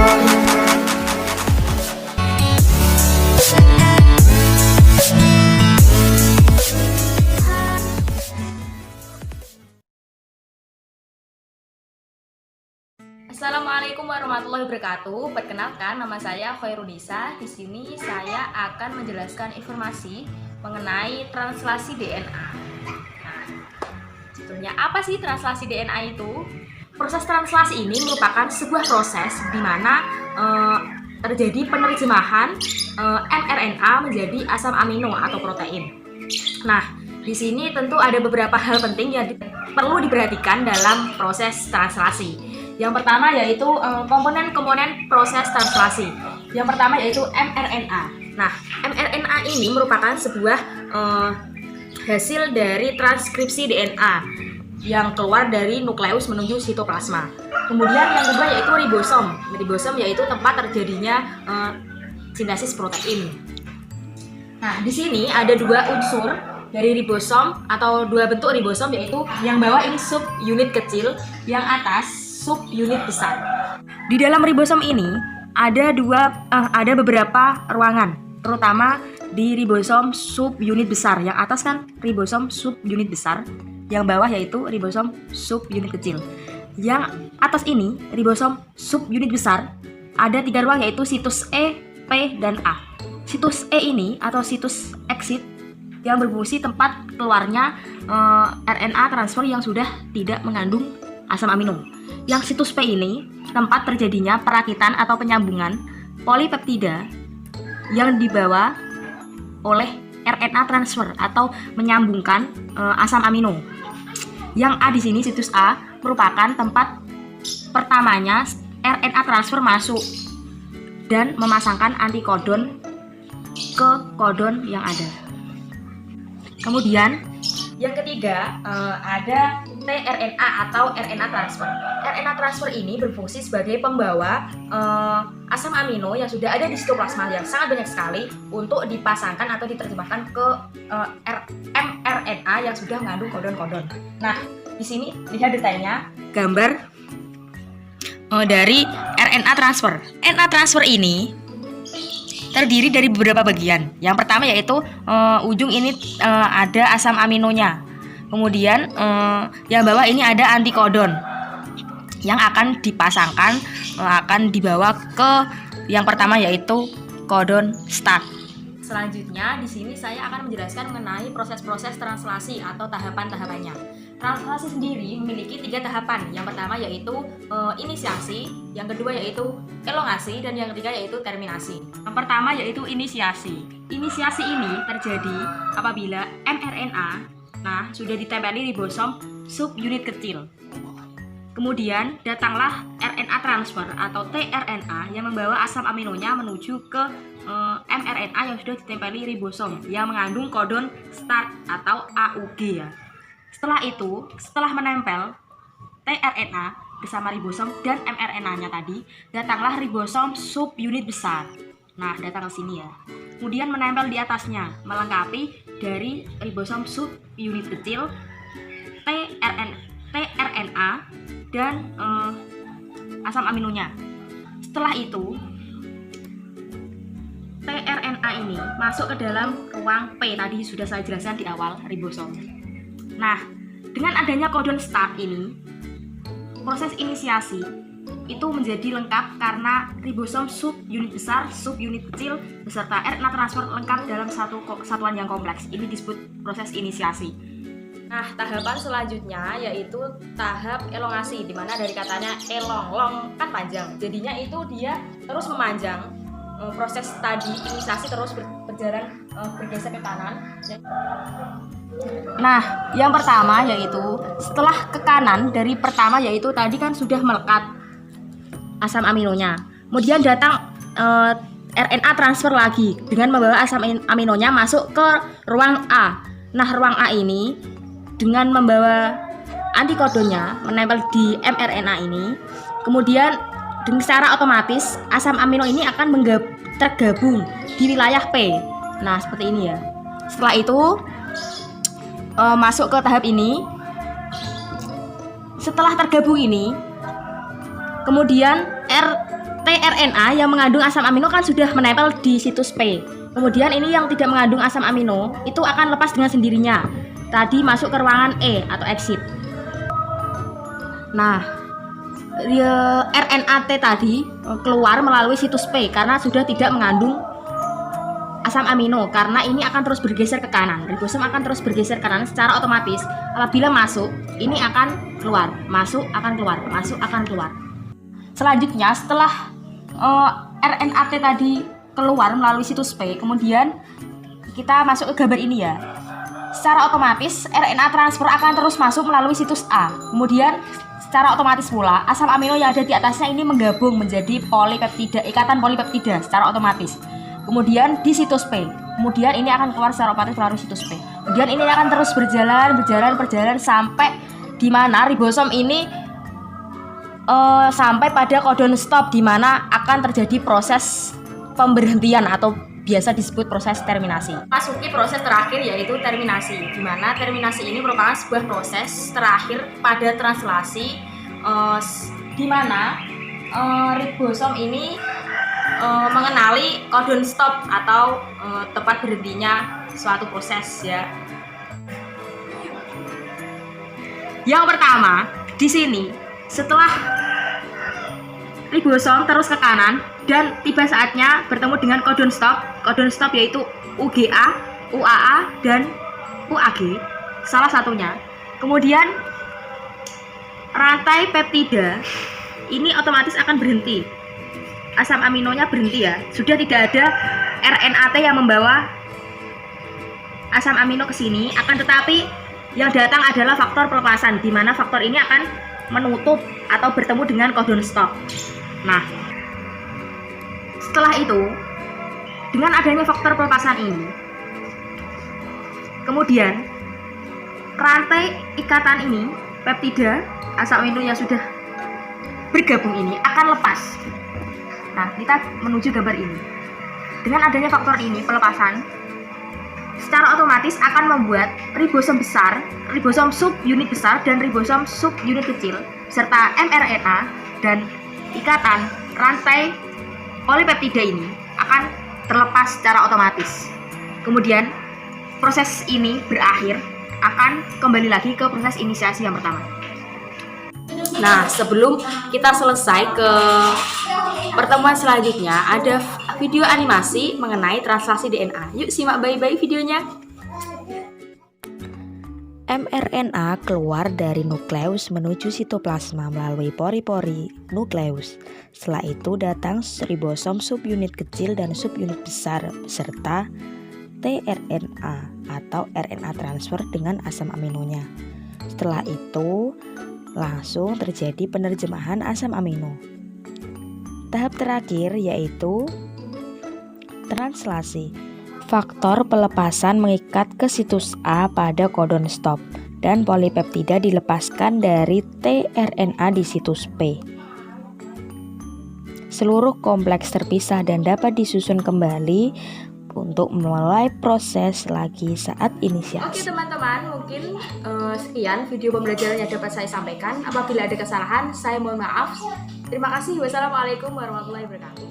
Assalamualaikum warahmatullahi wabarakatuh. Perkenalkan, nama saya Khairunisa. Di sini saya akan menjelaskan informasi mengenai translasi DNA. Nah, sebetulnya apa sih translasi DNA itu? Proses translasi ini merupakan sebuah proses di mana terjadi penerjemahan mRNA menjadi asam amino atau protein. Nah, di sini tentu ada beberapa hal penting yang perlu diperhatikan dalam proses translasi. Yang pertama yaitu komponen-komponen proses translasi. Yang pertama yaitu mRNA. Nah, mRNA ini merupakan sebuah hasil dari transkripsi DNA yang keluar dari nukleus menuju sitoplasma. Kemudian yang kedua yaitu ribosom. Ribosom yaitu tempat terjadinya sintesis protein. Nah, di sini ada dua unsur dari ribosom atau dua bentuk ribosom, yaitu yang bawah ini subunit kecil, yang atas subunit besar. Di dalam ribosom ini ada beberapa ruangan, terutama di ribosom subunit besar. Yang atas kan ribosom subunit besar, yang bawah yaitu ribosom subunit kecil. Yang atas ini ribosom subunit besar ada 3 ruang, yaitu situs E, P, dan A. Situs E ini atau situs exit yang berfungsi tempat keluarnya RNA transfer yang sudah tidak mengandung asam amino. Yang situs P ini tempat terjadinya perakitan atau penyambungan polipeptida yang dibawa oleh RNA transfer atau menyambungkan asam amino. Yang A di sini, situs A, merupakan tempat pertamanya RNA transfer masuk dan memasangkan antikodon ke kodon yang ada. Kemudian yang ketiga ada tRNA atau RNA transfer. RNA transfer ini berfungsi sebagai pembawa asam amino yang sudah ada di sitoplasma yang sangat banyak sekali untuk dipasangkan atau diterjemahkan ke mRNA yang sudah mengandung kodon-kodon. Nah, di sini lihat detailnya gambar dari RNA transfer. RNA transfer ini terdiri dari beberapa bagian. Yang pertama yaitu ujung ini ada asam aminonya. Kemudian yang bawah ini ada antikodon yang akan dipasangkan, akan dibawa ke yang pertama yaitu kodon start. Selanjutnya di sini saya akan menjelaskan mengenai proses-proses translasi atau tahapan-tahapannya. Translasi sendiri memiliki 3 tahapan. Yang pertama yaitu inisiasi, yang kedua yaitu elongasi, dan yang ketiga yaitu terminasi. Yang pertama yaitu inisiasi. Inisiasi ini terjadi apabila mRNA sudah ditempeli ribosom subunit kecil. Kemudian datanglah RNA transfer atau tRNA yang membawa asam aminonya menuju ke mRNA yang sudah ditempeli ribosom yang mengandung kodon start atau AUG ya. Setelah menempel tRNA bersama ribosom dan mRNA-nya tadi, datanglah ribosom subunit besar. Nah, datang ke sini ya. Kemudian menempel di atasnya, melengkapi dari ribosom subunit kecil, tRNA dan asam aminonya. Setelah itu, tRNA ini masuk ke dalam ruang P, tadi sudah saya jelaskan di awal ribosom. Nah, dengan adanya kodon start ini, proses inisiasi itu menjadi lengkap karena ribosom subunit besar, subunit kecil, beserta RNA transfer lengkap dalam satu satuan yang kompleks. Ini disebut proses inisiasi. Nah, tahapan selanjutnya yaitu tahap elongasi, di mana dari katanya long kan panjang, jadinya itu dia terus memanjang. Proses tadi inisiasi terus bergeser ke kanan. Nah, yang pertama yaitu setelah ke kanan dari pertama yaitu tadi kan sudah melekat asam aminonya. Kemudian datang RNA transfer lagi dengan membawa asam aminonya masuk ke ruang A. Nah, ruang A ini dengan membawa antikodonnya menempel di mRNA ini. Kemudian dengan secara otomatis asam amino ini akan tergabung di wilayah P. Nah, seperti ini ya. Setelah itu masuk ke tahap ini. Setelah tergabung ini, kemudian tRNA yang mengandung asam amino kan sudah menempel di situs P. Kemudian ini yang tidak mengandung asam amino itu akan lepas dengan sendirinya. Tadi masuk ke ruangan E atau exit. Nah, RNA T tadi keluar melalui situs P karena sudah tidak mengandung asam amino, karena ini akan terus bergeser ke kanan. Ribosom akan terus bergeser ke kanan secara otomatis. Apabila masuk, ini akan keluar, masuk akan keluar, masuk akan keluar. Selanjutnya setelah RNA T tadi keluar melalui situs P, kemudian kita masuk ke gambar ini ya. Secara otomatis RNA transfer akan terus masuk melalui situs A. Kemudian secara otomatis pula asam amino yang ada di atasnya ini menggabung menjadi polipeptida, ikatan polipeptida secara otomatis. Kemudian di situs P. Kemudian ini akan keluar secara otomatis melalui situs P. Kemudian ini akan terus berjalan sampai di mana ribosom ini sampai pada codon stop, di mana akan terjadi proses pemberhentian atau biasa disebut proses terminasi. Masuki proses terakhir yaitu terminasi, di mana terminasi ini merupakan sebuah proses terakhir pada translasi di mana ribosom ini mengenali codon stop atau tempat berhentinya suatu proses ya. Yang pertama, di sini setelah ribosom terus ke kanan dan tiba saatnya bertemu dengan codon stop yaitu UGA, UAA dan UAG salah satunya. Kemudian rantai peptida ini otomatis akan berhenti. Asam aminonya berhenti ya. Sudah tidak ada RNA T yang membawa asam amino ke sini, akan tetapi yang datang adalah faktor pelepasan, di mana faktor ini akan menutup atau bertemu dengan codon stop. Nah, setelah itu dengan adanya faktor pelepasan ini, kemudian rantai ikatan ini peptida asam amino yang sudah bergabung ini akan lepas. Nah, kita menuju gambar ini. Dengan adanya faktor ini, pelepasan, secara otomatis akan membuat ribosom besar, ribosom subunit besar dan ribosom subunit kecil, serta mRNA dan ikatan rantai polipeptida ini akan terlepas secara otomatis. Kemudian, proses ini berakhir, akan kembali lagi ke proses inisiasi yang pertama. Nah, sebelum kita selesai ke pertemuan selanjutnya, ada video animasi mengenai translasi DNA. Yuk simak baik-baik videonya. mRNA keluar dari nukleus menuju sitoplasma melalui pori-pori nukleus. Setelah itu datang ribosom subunit kecil dan subunit besar serta tRNA atau RNA transfer dengan asam aminonya. Setelah itu langsung terjadi penerjemahan asam amino. Tahap terakhir yaitu translasi. Faktor pelepasan mengikat ke situs A pada codon stop dan polipeptida dilepaskan dari tRNA di situs P. Seluruh kompleks terpisah dan dapat disusun kembali untuk mulai proses lagi saat inisiasi. Oke teman-teman, mungkin sekian video pembelajaran yang dapat saya sampaikan. Apabila ada kesalahan, saya mohon maaf. Terima kasih. Wassalamualaikum warahmatullahi wabarakatuh.